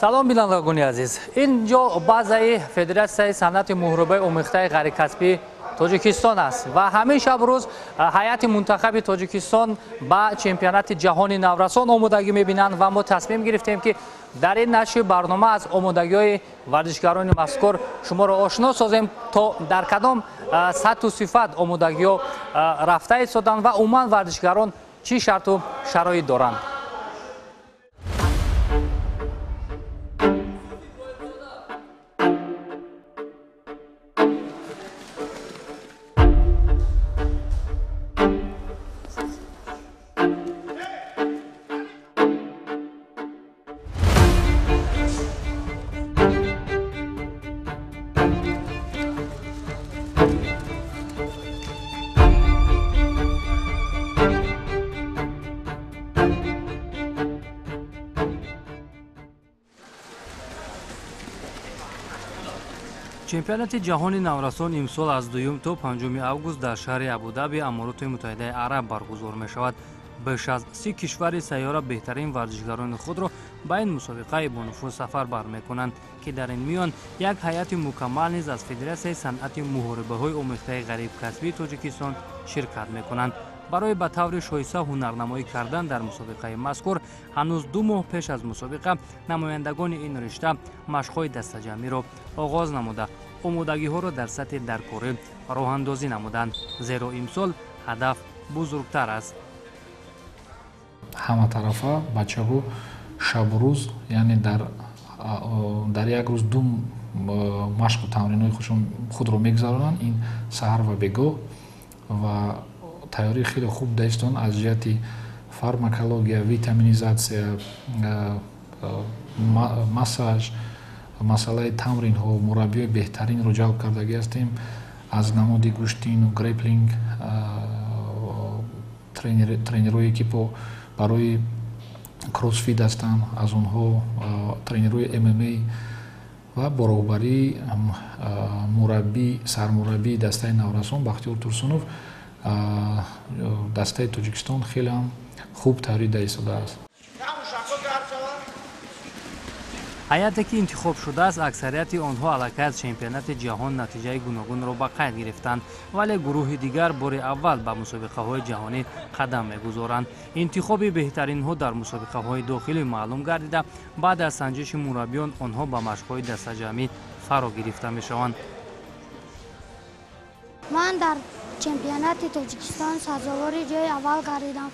سلام بینندگان عزیز. اینجا بازی فدراسیون صنعت مهربای آموزشی غیرکسبی تاجیکستان است و همین شب روز هیئت منتخب تاجیکستان با چمپیونات جهانی نورسان آمادگی می‌بینند و ما تصمیم گرفتیم که در این نشر برنامه از آمادگی‌های ورزشکاران مذکور شما را آشنا سازیم تا در کدام سطح و صفت آمادگی‌ها رفته ایستادند و عموما ورزشکاران چی شرط و شرایط دارند. چمپیونات جهانی نورسان امسال از 2 تا 5 اوگوست در شهر ابودابی امارات متحده عرب برگزار می شود. بیش از 30 کشور سیاره بهترین ورزشکاران خود را به این مسابقه با نفوذ سفر برمی کنند که در این میان یک هیئت مکمل نیز از فدراسیون صنعت محاربه‌های آموزشی غریب کسبی تاجیکستان شرکت می کنند. برای به طور شایسته هنرنمایی کردن در مسابقه مذکور هنوز 2 ماه پیش از مسابقه نمایندگان این رشته مشق‌های دسته‌جمعی را آغاز نموده آمادگی‌ها را در سطح درکاری راه اندازی نمودند، زیرا امسال هدف بزرگتر است. همه طرفه بچه‌ها شب و روز یعنی در یک روز 2 مشق و تمرین‌های خود را می‌گذرانند. این سحر و بگاه و تیاری خیلی خوب داشتن از جهت فارماکولوژی، ویتامینیزاسیا، ماساژ، مسئله تمرین ها، مربی بهترین رو جلب کردگی هستیم. از نماد گوشتین و گریپلینگ، ترینرهای که برای کروسفیت هستند، از اونها ترینرهای MMA و برابری مربی سرمربی دسته نورسان بختیار ترسونوف دسته تاجیکستان خیلی هم خوب تحرید ایستاده است. هیئتی که انتخاب شده است اکثریت آنها علاقه از چمپیونات جهان نتیجه گوناگون را به قید گرفتند، ولی گروه دیگر بار اول به مسابقه های جهانی قدم میگذارند. انتخاب بهترین ها در مسابقه های داخلی معلوم گردیده بعد از سنجش مربیان آنها به مشق های دسته‌جمعی فرا گرفته می شوند. من در چمپیونات تاجیکستان سزاوار جای اول گردیدم.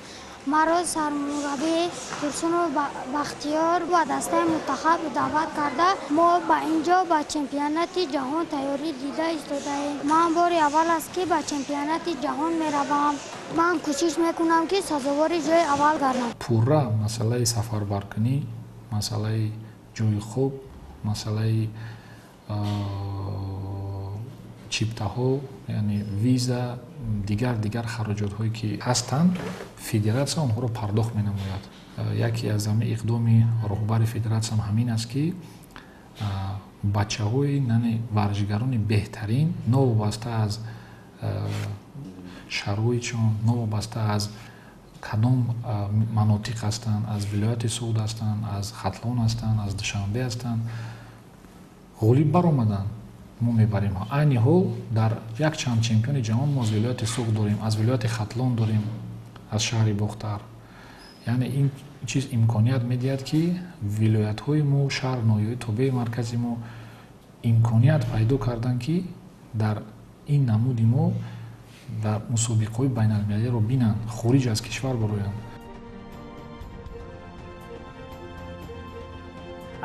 مرا سرمربی ترسونوف بختیار و دسته منتخب دعوت کرده. ما با اینجا با چمپیونات جهان تیاری دیده ایستاده‌ایم. من بار اول است که با چمپیونات جهان میروم. من کوشش میکنم که سزاوار جای اول گردم. پورا مسئله سفر برکنی، مسئله جای خوب، مسئله چیپته ها یعنی ویزا دیگر خراجات هایی که هستند فدراسیون آنها را پرداخت می نماید. یکی از اقدام رهبر فدراسیون همین است که بچه های ورزشکاران بهترین نوابسته از شرایطشان، نوابسته از کدام مناطق هستند، از ولایت سعود هستند، از ختلان هستند، از دوشنبه هستند، غالب برآمدند. ما میبریم. عین حال در یک چند چمپیون جهان ما از ولایت سوق داریم، از ولایت ختلان داریم، از شهر بختر. یعنی این چیز امکانیت میدهد که ولایت های ما، شهر نایای تابع مرکزی ما امکانیت پیدا کردن که در این نمود ما در مسابقه های بین المللی رو بینن، خارج از کشور برویند.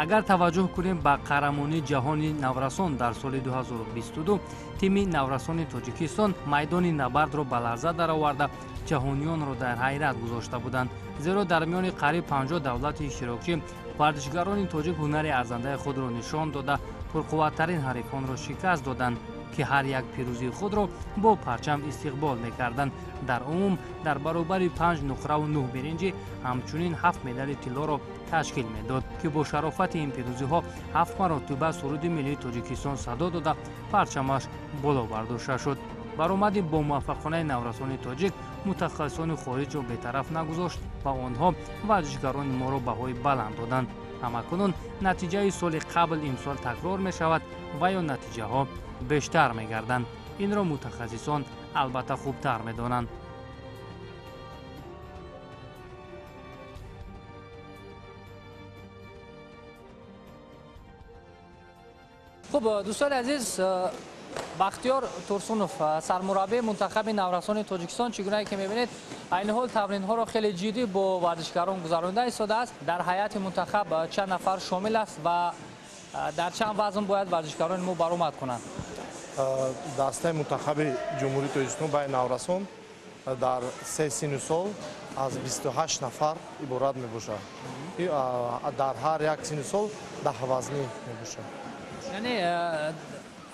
اگر توجه کنیم به قهرمانی جهانی نورسان در سال 2022 تیم نورسان تاجیکستان میدان نبرد را به لرزه درآورده جهانیان را در حیرت گذاشته بودند، زیرا در میان قریب 50 دولت اشتراکی ورزشکاران تاجیک هنر ارزنده خود را نشان داده پرقوت‌ترین حریفان را شکست دادند که هر یک پیروزی خود را با پرچم استقبال می‌کردند. در عموم در برابر 5 نقره و 9 برنج همچنین 7 مدال طلا را تشکیل میداد که با شرافت این پیروزی‌ها 7 مرتبه سرود ملی تاجیکستان صدا داده پرچمش بالا برداشته شد. برآمد با موفقانه نورسان تاجیک متخصصان خارج را بی‌طرف نگذاشت و آنها ورزشکاران ما را بهای بلند دادند. ҳамакунун натиҷаи соли қабл имсол такрор мешавад ва ё натиҷаҳо бештар мегарданд. инро мутахассисон албатта хубтар медонанд. خب دوستان عزیز، بختیار ترسونوف سرمربی منتخب نوراسان تاجیکستان چگونه که می‌بینید این حال تمرین ها را خیلی جدی با ورزشکاران گذرانده ایستاده است. در هیئت منتخب چند نفر شامل است و در چند وزن باید ورزشکاران ما برآمد کنند؟ دسته منتخب جمهوری تاجیکستان برای نوراسان در 3 سن سال از 28 نفر عبارت می‌باشد. در هر یک سن سال 10 وزنی می‌باشد. یعنی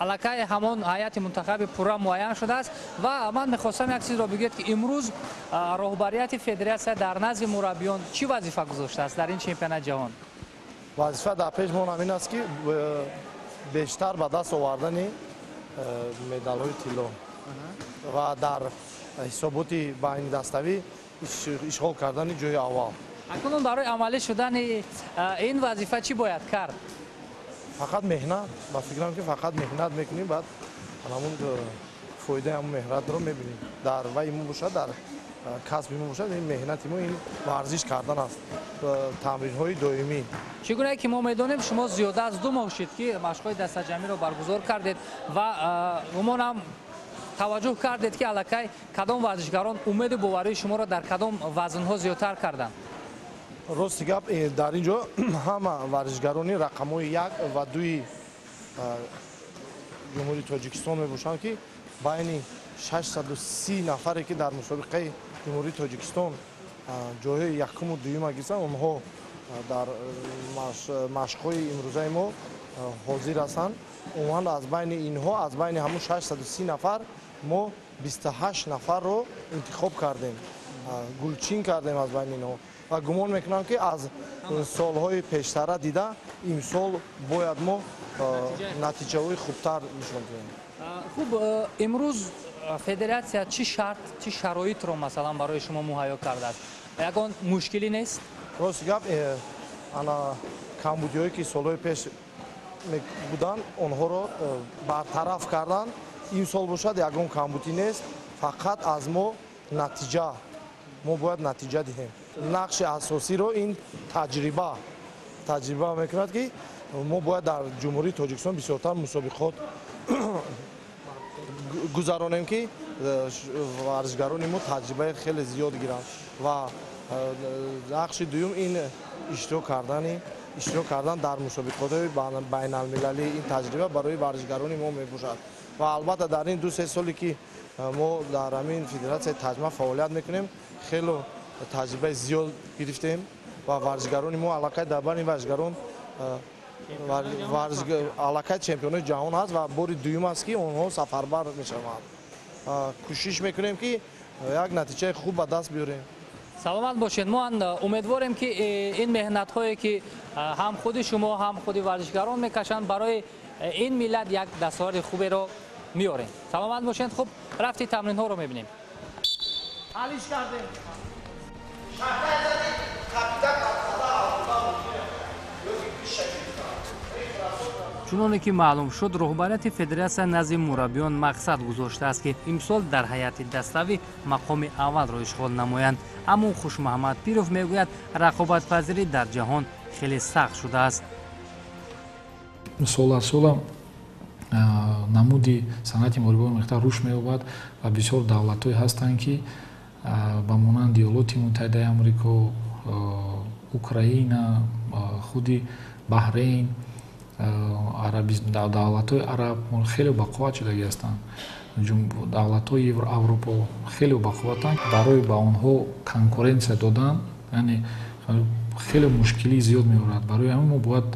علاقه همان هیئت منتخب پورا معین شده است و من می‌خواستم یک چیز را بگید که امروز رهبریت فدراسیون در نزد مربیان چی وظیفه گذاشته است در این چمپیونات جهان؟ وظیفه در پیش ما همین است که بیشتر به دست آوردن مدال‌های طلا و در حسابات بین دسته‌ای اشغال کردن جای اول. اکنون برای عملی شدن این وظیفه چی باید کرد؟ فقط مهنت. با فکرم که فقط مهنت میکنیم بعد همون فایده همون مهنت رو میبینیم. در وای ما باشه در کسب ما باشه این مهنت ما این ورزش کردن است. تمرین های دائمی. چگونه که ما میدونیم شما زیاده از 2 ماه شد که مشق‌های دسته‌جمعی رو برگزار کردید و عموما هم توجه کردید که علاقه کدام ورزشکاران امید باوری شما را در کدام وزن‌ها زیادتر کردند؟ راست گپ در اینجا همه ورزشکارانی رقم‌های 1 و 2 جمهوری تاجیکستان میباشند که بین 630 نفری که در مسابقه جمهوری تاجیکستان جای یکم و دوم گرفتند اونها در مشق‌های امروزه ما حاضر هستند. اون از بین اینها از بین همون 630 نفر ما 28 نفر رو انتخاب کردیم، گلچین کردیم از بین اینها و گمان میکنم که از سالهای پیشتر دیده این سال باید ما نتیجه های خوبتر نشون بدیم. خوب، امروز فدراسیون چی شرط چی شرایط رو مثلا برای شما مهیا کرده است؟ یگان مشکلی نیست؟ راست گپ انا کمبودیایی که سالهای پیش بودن اونها رو برطرف کردن. این سال باشد یگان کمبودی نیست، فقط از ما نتیجه ما باید نتیجه دهیم. نقش اساسی رو این تجربه میکند که ما باید در جمهوری تاجیکستان بسیارتر مسابقات گذرانیم که ورزشکاران ما تجربه خیلی زیاد گیرند و نقش دوم این اشتراک کردن در مسابقات بین المللی این تجربه برای ورزشکاران ما میباشد و البته در این 2-3 سالی که ما در همین فدراسیون تجمع فعالیت میکنیم خیلی تجربه زیاد گرفتیم و ورزشکاران ما علاقه در بین ورزشکاران علاقه چمپیون جهان هست و بار دوم است که اونها سفربر میشوند. کوشش میکنیم که یک نتیجه خوب به دست بیاریم. سلامت باشید. ما امیدواریم که این مهنت هایی که هم خود شما هم خود ورزشکاران میکشند برای این ملت یک دستاورد خوبی رو میاریم. سلامت باشید. خب رفتی تمرین ها رو میبینیم. حالیش کردیم. چنانه که معلوم شد رهبریت فدراسیون نزد مربیان مقصد گذاشته است که امسال در هیئت دسته‌ای مقام اول را اشغال نمایند. اما خوش محمد پیروف میگوید رقابت پذیری در جهان خیلی سخت شده است. سال از سال намуди санъати мураббиёни мехтар рушд меёбад ва бисёр давлатҳое ҳастанд ки ба монанди Иёлоти Муттаҳидаи Амрико, Украина, худи Баҳрейн, давлатҳои араб хеле бақувват шудаги ҳастанд. давлатҳои Аврупо хеле бақувватанд. барои ба онҳо конкуренсия додан яъне хеле мушкилии зиёд меорад. барои ҳамин мо бояд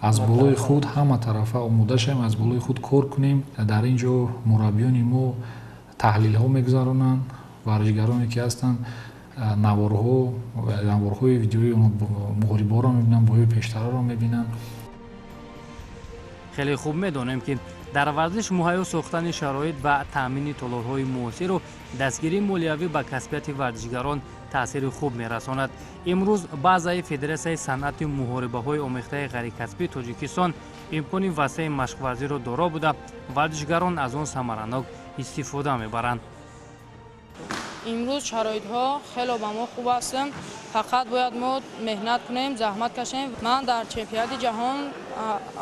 аз болои худ ҳама тарафа омода шавем, аз болои худ кор кунем. дар ин ҷо мураббиёни мо таҳлилҳо мегузаронанд, варзишгароне ки ҳастанд наворҳои видеои муғриборо мебинанд, боёи пештараро мебинанд. خیلی خوب میدونیم که дар варзиш муҳайё сохтани шароит ва таъмини толорҳои муосиру дастгирии молиявӣ ба касбияти варзишгарон таъсири хуб мерасонад. имрӯз баъзаи Федератсияи санъати муҳорибаҳои омехтаи ғайрикасбии Тоҷикистон имкони васеъи машқварзиро доро буда варзишгарон аз он самаранок истифода мебаранд. имрӯз шароитҳо хело ба мо хуб ҳастанд. фақат бояд мо меҳнат кунем, заҳмат кашем. ман дар чемпионати ҷаҳон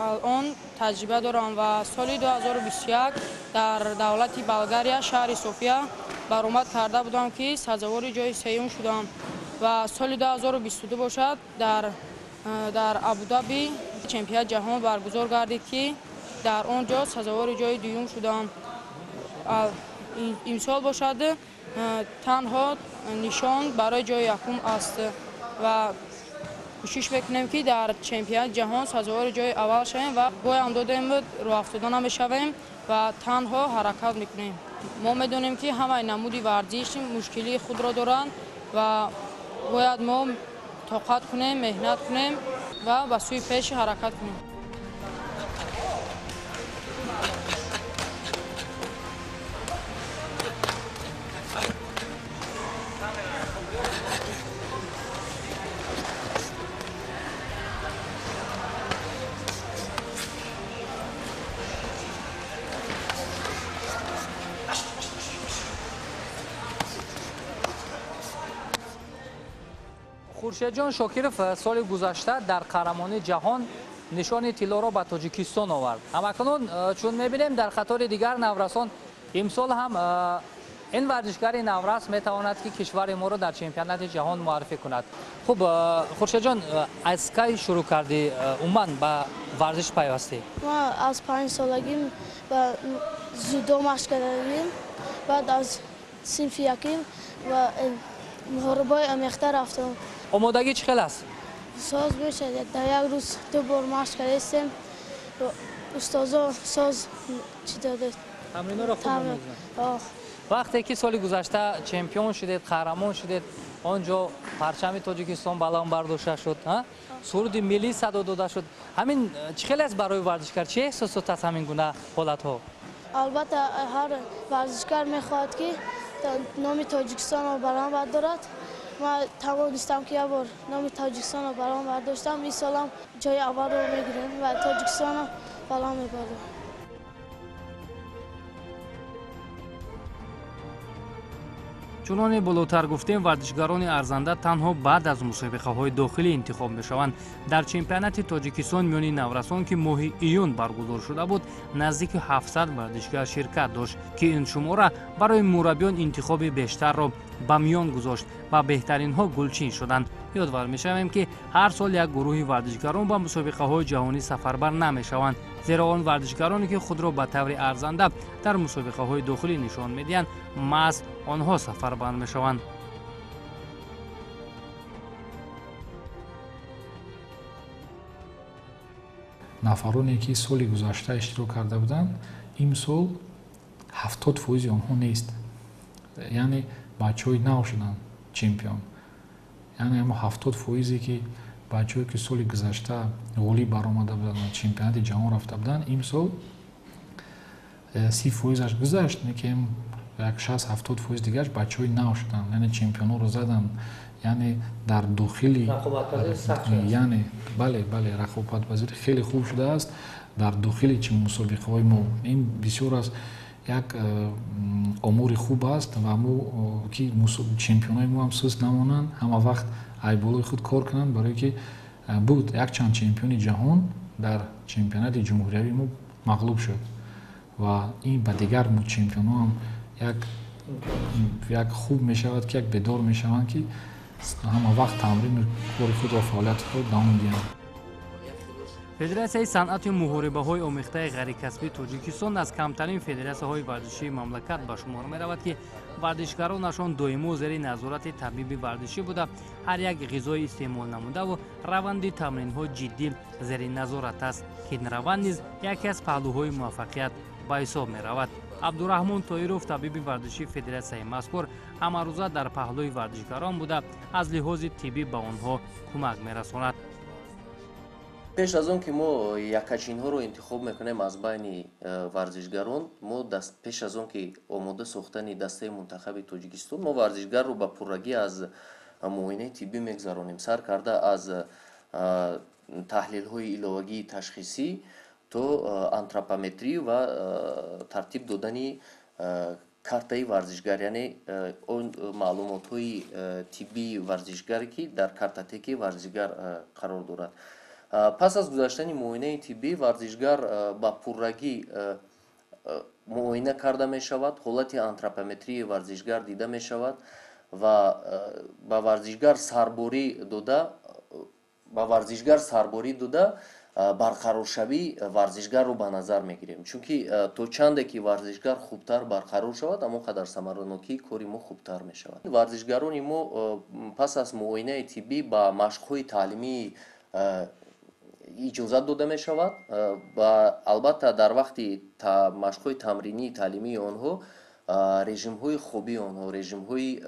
алон таҷриба дорам ва соли 2021 дар давлати Болгария шаҳри София баромад карда будам, ки сазовори ҷои сеюм шудам. ва соли 2022 бошад дар Абу-Даби чемпионати ҷаҳон баргузор гардид, ки дар он ҷо сазовори ҷои дуюм шудам. имсол бошад танҳо нишон барои ҷои якум аст ва кӯшиш мекунем, ки дар чемпионати ҷаҳон сазовори ҷои аввал шавем ва гоям додем роҳафтода намешавем ва танҳо ҳаракат мекунем. мо медонем, ки ҳамаи намуди варзиш мушкилии худро доранд ва бояд мо тоқат кунем, меҳнат кунем ва ба сӯи пеш ҳаракат кунем. хуршедҷон шокиров соли гузашта дар қаҳрамонии ҷаҳон нишони тиллоро ба Тоҷикистон овард. ҳамакнун чун мебинем дар қатори дигар наврасон имсол ҳам ин варзишгари наврас метавонад ки кишвари моро дар чемпионати ҷаҳон муаррифӣ кунад. хуб хуршедҷон, аз кай шурӯъ карди умуман ба варзиш пайвастӣ? ма аз 5 солагим ба зудо машқ кардем. баъд аз синфи яким ва муҳорибаи омехта рафтам. омодагӣ чӣ хел аст? соз бошад, дар як рӯз 2 бор машқ кардем. устозо соз чӣ додед? тамриноро хуб мемӯзанд. вақте ки соли гузашта чемпион шудед, қаҳрамон шудед, он ҷо парчами Тоҷикистон баланд бардошта шуд, суруди миллӣ садо дода шуд. ҳамин чӣ хел аст барои варзишгар? чӣ эҳсосот аст ҳамин гуна ҳолатҳо? албатта ҳар варзишгар мехоҳад ки номи Тоҷикистонро баланд бардорад. ман тавонистам ки як бор номи Тоҷикистонро баланд бардоштам. ин солам ҷои аввалро мегирем ва Тоҷикистонро баланд мебарем. чуноне болотар гуфтем, варзишгарони арзанда танҳо баъд аз мусобиқаҳои дохилӣ интихоб мешаванд. дар чемпионати Тоҷикистон миёни наврасон ки моҳи июн баргузор шуда буд, наздики 700 варзишгар ширкат дошт, ки ин шумора барои мураббиён интихоби бештарро ба миён гузошт ва беҳтаринҳо гулчин шуданд. ёдвар мешавем, ки ҳар сол як гурӯҳи варзишгарон ба мусобиқаҳои ҷаҳонӣ сафарбар намешаванд, зеро он варзишгароне ки худро ба таври арзанда дар мусобиқаҳои дохилӣ нишон медиҳанд, маҳз онҳо сафарбар мешаванд. нафароне ки соли гузашта иштирок карда буданд, имсол 70% онҳо нест. яъне бачаҳои нав шуданд чемпион. яъне ҳама 70% ки бачаҳое ки соли гузашта ғолиб баромада буданд, чемпионати ҷаҳон рафта буданд, имсол 30%аш гузашт, мекем як 60-70% дигараш бачаҳои нав шуданд, яъне чемпионҳоро заданд. яъне дар дохили яъне бале рақобатпазирӣ хеле хуб шудааст дар дохили мусобиқаҳои мо. ин бисёр аз як омори хуб аст ва мо ки чемпионҳои мо ҳам суст намонанд, ҳама вақт айболои худ кор кунанд, барое ки буд якчанд чемпиони ҷаҳон дар чемпионати ҷумҳуриявии мо мағлуб шуд ва ин ба дигар чемпионҳо ҳам як хуб мешавад ки як бедор мешаванд ки ҳама вақт тамрину кори худ ва фаъолияти худ давом диҳанд. федератсияи санъати муҳорибаҳои омехтаи ғайрикасбии Тоҷикистон аз камтарин федератсияҳои варзишии мамлакат ба шумор меравад, ки варзишгаронашон доимо зери назорати табиби варзишӣ буда, ҳар як ғизое истеъмол намудаву раванди тамринҳо ҷиддӣ зери назорат аст, ки ин раванд низ яке аз паҳлӯҳои муваффақият ба ҳисоб меравад. абдураҳмон тоиров, табиби варзишии федератсияи мазкур, ҳамарӯза дар паҳлӯи варзишгарон буда аз лиҳози тиббӣ ба онҳо кӯмак мерасонад. пеш аз он ки мо якачинҳоро интихоб мекунем аз байни варзишгарон, мо пеш аз он ки омода сохтани дастаи мунтахаби Тоҷикистон, мо варзишгарро ба пуррагӣ аз муоинаи тиббӣ мегзаронем, сар карда аз таҳлилҳои иловагии ташхисӣ то антропометрӣ ва тартиб додани картаи варзишгар, яъне он маълумотҳои тиббии варзишгаре ки дар картотекаи варзишгар қарор дорад. Пас аз гузаштани муоинаи тиббӣ, варзишгар ба пуррагӣ муоина карда мешавад, ҳолати антропометрии варзишгар дида мешавад ва ба варзишгар сарборӣ дода барқароршавии варзишгарро ба назар мегирем. Чунки то чанде ки варзишгар хубтар барқарор шавад, амон қадар самаранокии кори мо хубтар мешавад. Варзишгарони мо пас аз муоинаи тиббӣ ба машқҳои таълимии иҷозат дода мешавад ва албатта дар вақти машқҳои тамринии таълимии онҳо режимҳои хобии онҳо, режимҳои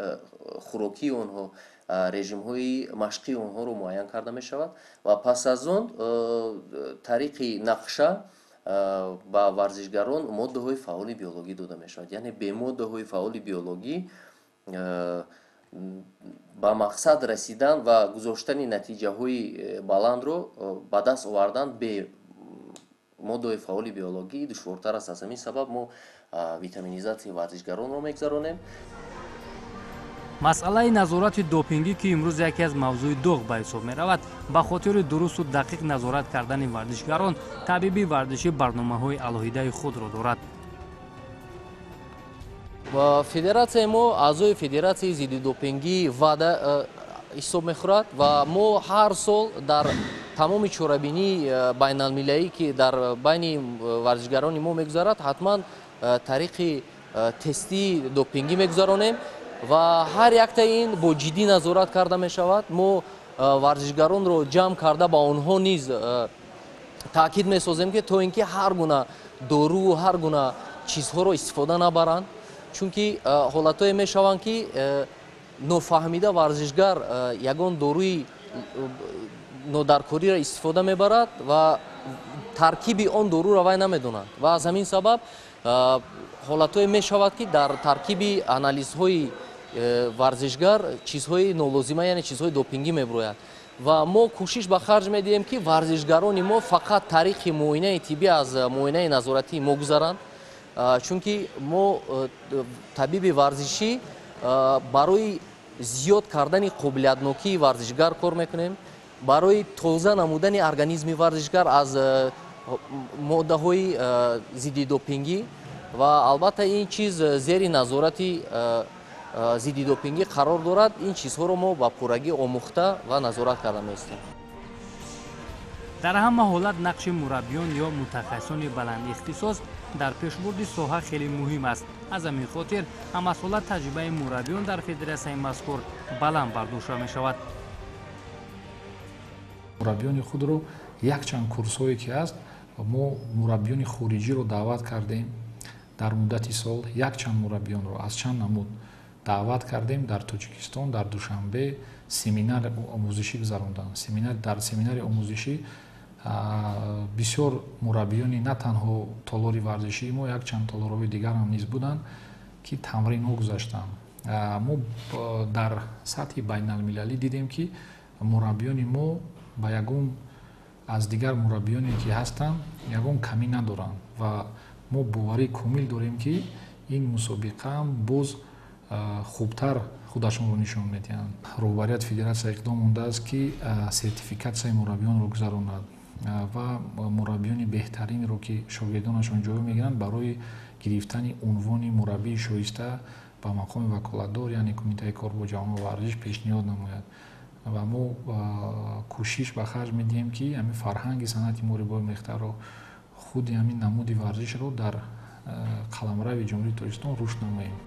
хӯрокии онҳо, режимҳои машқии онҳоро муайян карда мешавад ва пас аз он тариқи нақша ба варзишгарон моддаҳои фаъоли биологӣ дода мешавад. Яъне бе моддаҳои фаъоли биологӣ ба мақсад расидан ва гузоштани натиҷаҳои баландро ба даст овардан бе моддаҳои фаъоли биологӣ душвортар аст. Аз ҳамин сабаб мо витаминизатсияи варзишгаронро мегзаронем. масъалаи назорати допингӣ ки имрӯз яке аз мавзӯи доғ ба ҳисоб меравад, ба хотири дурусту дақиқ назорат кардани варзишгарон, табиби варзишӣ барномаҳои алоҳидаи худро дорад. Федератсияи мо аъзои Федератсияи зидди допингӣ ваъда ҳисоб мехӯрад ва мо ҳар сол дар тамоми чорабинии байналмилалӣ ки дар байни варзишгарони мо мегузарад, ҳатман тариқи тестии допингӣ мегузаронем ва ҳар яктаи ин бо ҷиддӣ назорат карда мешавад. Мо варзишгаронро ҷамъ карда ба онҳо низ таъкид месозем ки то ин ки ҳар гуна дору, ҳар гуна чизҳоро истифода набаранд, чунки ҳолатҳое мешаванд ки нофаҳмида варзишгар ягон доруи нодаркориро истифода мебарад ва таркиби он доруро вай намедонад ва аз ҳамин сабаб ҳолатҳое мешавад ки дар таркиби анализҳои варзишгар чизҳои нолозима, яъне чизҳои допингӣ меброяд ва мо кӯшиш ба харҷ медиҳем ки варзишгарони мо фақат тариқи муоинаи тиббӣ аз муоинаи назоратии мо гузаранд, чунки мо табиби варзишӣ барои зиёд кардани қобилиятнокии варзишгар кор мекунем, барои тоза намудани организми варзишгар аз моддаҳои зидди допингӣ ва албатта ин чиз зери назорати зидди допингӣ қарор дорад. Ин чизҳоро мо ба пуррагӣ омӯхта ва назорат карда меистем. дар ҳама ҳолат нақши мураббиён ё мутахассисони баландихтисос дар пешбурди соҳа хеле муҳим аст. аз ҳамин хотир ҳамасола таҷрибаи мураббиён дар федератсияи мазкур баланд бардошта мешавад. мураббиёни худро якчанд курсҳое ки аст, мо мураббиёни хориҷиро даъват кардем. дар муддати сол якчанд мураббиёнро аз чанд намуд даъват кардем. дар Тоҷикистон дар Душанбе семинари омӯзишӣ гузаронданд. Дар семинари омӯзишӣ бисёр мураббиёни на танҳо толори варзишии мо, якчанд толорҳои дигар ҳам низ буданд ки тамринҳо гузаштанд. мо дар сатҳи байналмилалӣ дидем ки мураббиёни мо ба ягон аз дигар мураббиёне ки ҳастанд ягон камӣ надоранд ва мо боварӣ комил дорем ки ин мусобиқаам боз хубтар худашонро нишон медиҳанд. роҳбарияти федератсия иқдом мондааст ки сертификатсияи мураббиёнро гузаронад ва мураббиёни беҳтаринро ки шогирдонашон ҷой мегиранд барои гирифтани унвони мураббии шоиста ба мақоми ваколатдор, яъне кумитаи кор бо ҷавонҳо ва варзиш пешниҳод намояд ва мо кӯшиш ба харҷ медиҳем ки ҳамин фарҳанги санъати мо рибои мехтаро худи ҳамин намуди варзишро дар қаламрави ҷумҳурии Тоҷикистон рушд намоем.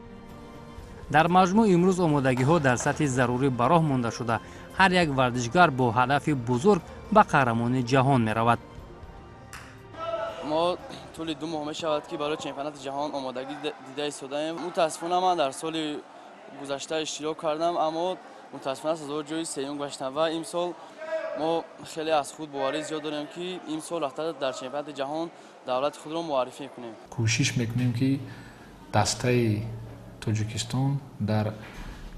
дар маҷмӯъ имрӯз омодагиҳо дар сатҳи зарурӣ ба роҳ монда шуда, ҳар як варзишгар бо ҳадафи бузург ба қаҳрамонии ҷаҳон меравад. мо тӯли 2 моҳ мешавад ки барои чемпионати ҷаҳон омодагӣ дида истодаем. мутаассифона ман дар соли гузашта иштирок кардам, аммо мутаассифона сазовор ҷои сеюм гаштам ва имсол ما خیلی از خود باوری زیاد داریم که این سال رفته در چمپیونات جهان دولت خود را معرفی کنیم. کوشش میکنیم که دسته توجیکستان در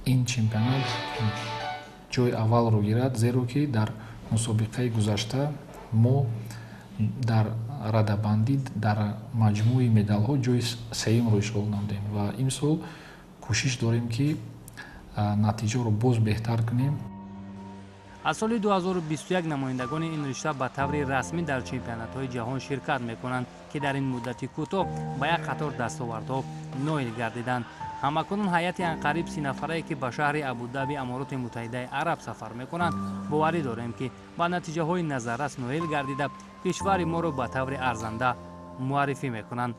این چمپیونات جای اول رو گیرد، زیرا که در مسابقه گذشته ما در رده‌بندی در مجموع مدال ها جای سوم رو اشغال نمودیم و این سال کوشش داریم که نتیجه رو باز بهتر کنیم. از سال 2021 نمایندگان این رشته به طور رسمی در چمپیونات‌های جهان شرکت می‌کنند که در این مدت کوتاه با یک قطار دستاوردها نایل گردیدند. همکنون هیئت انقریب 30 نفره که به شهر ابودبی امارات متحده عرب سفر می‌کنند باوری داریم که با نتیجه‌های نظررس نایل گردیده کشور ما را به طور ارزنده معرفی می‌کنند.